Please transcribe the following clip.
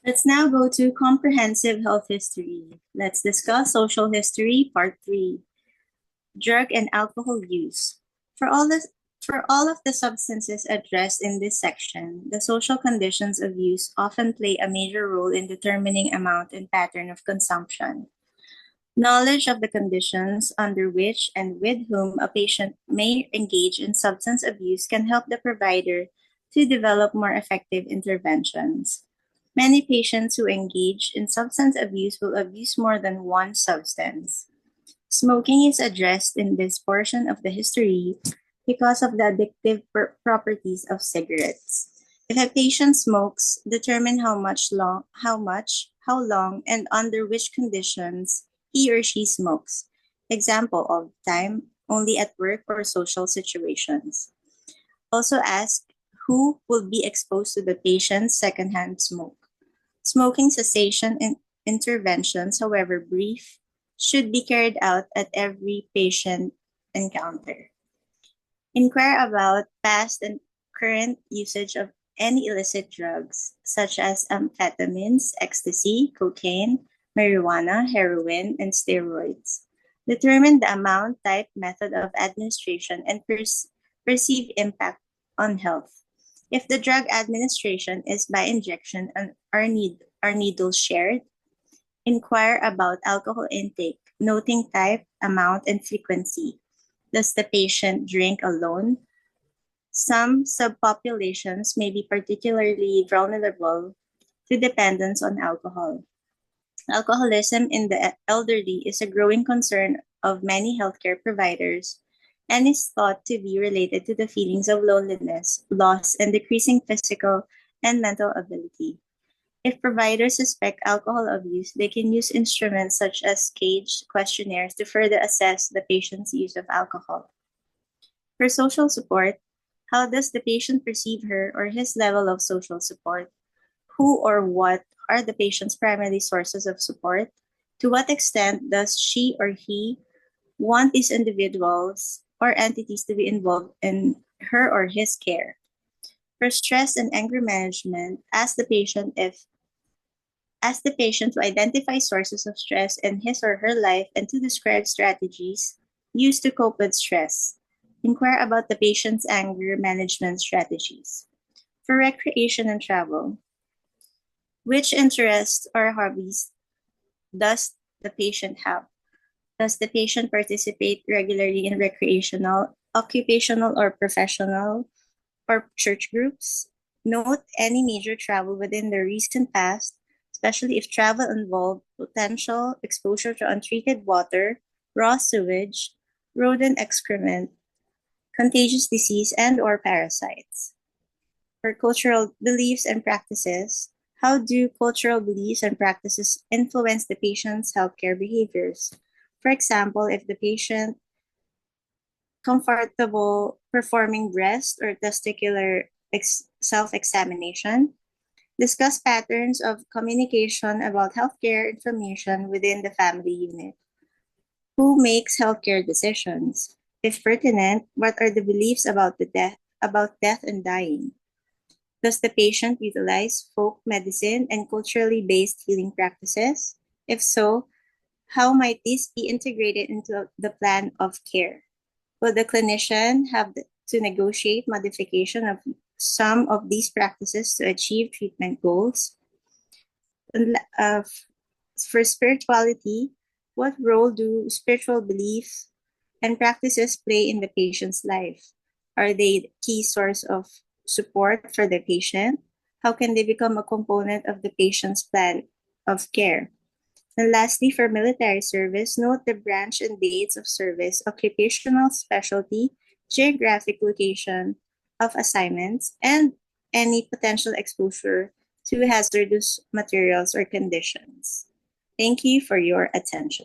Let's now go to comprehensive health history. Let's discuss social history, part 3, drug and alcohol use. For all this, for all of the substances addressed in this section, the social conditions of use often play a major role in determining amount and pattern of consumption. Knowledge of the conditions under which and with whom a patient may engage in substance abuse can help the provider to develop more effective interventions. Many patients who engage in substance abuse will abuse more than one substance. Smoking is addressed in this portion of the history because of the addictive properties of cigarettes. If a patient smokes, determine how long, and under which conditions he or she smokes. Example of time only at work or social situations. Also ask who will be exposed to the patient's secondhand smoke. Smoking cessation interventions, however brief, should be carried out at every patient encounter. Inquire about past and current usage of any illicit drugs, such as amphetamines, ecstasy, cocaine, marijuana, heroin, and steroids. Determine the amount, type, method of administration, and perceived impact on health. If the drug administration is by injection and are needles shared, inquire about alcohol intake, noting type, amount, and frequency. Does the patient drink alone? Some subpopulations may be particularly vulnerable to dependence on alcohol. Alcoholism in the elderly is a growing concern of many healthcare providers and is thought to be related to the feelings of loneliness, loss, and decreasing physical and mental ability. If providers suspect alcohol abuse, they can use instruments such as caged questionnaires to further assess the patient's use of alcohol. For social support, how does the patient perceive her or his level of social support? Who or what are the patient's primary sources of support? To what extent does she or he want these individuals or entities to be involved in her or his care? For stress and anger management, ask the patient to identify sources of stress in his or her life and to describe strategies used to cope with stress. Inquire about the patient's anger management strategies. For recreation and travel, which interests or hobbies does the patient have? Does the patient participate regularly in recreational, occupational, or professional or church groups? Note any major travel within the recent past, especially if travel involved potential exposure to untreated water, raw sewage, rodent excrement, contagious disease, and or parasites. For cultural beliefs and practices, how do cultural beliefs and practices influence the patient's healthcare behaviors? For example, if the patient comfortable performing breast or testicular self-examination, discuss patterns of communication about healthcare information within the family unit. Who makes healthcare decisions? If pertinent, what are the beliefs about death and dying? Does the patient utilize folk medicine and culturally based healing practices? If so, how might these be integrated into the plan of care? Will the clinician have to negotiate modification of some of these practices to achieve treatment goals? For spirituality, what role do spiritual beliefs and practices play in the patient's life? Are they the key source of support for the patient? How can they become a component of the patient's plan of care? And lastly, for military service, note the branch and dates of service, occupational specialty, geographic location of assignments, and any potential exposure to hazardous materials or conditions. Thank you for your attention.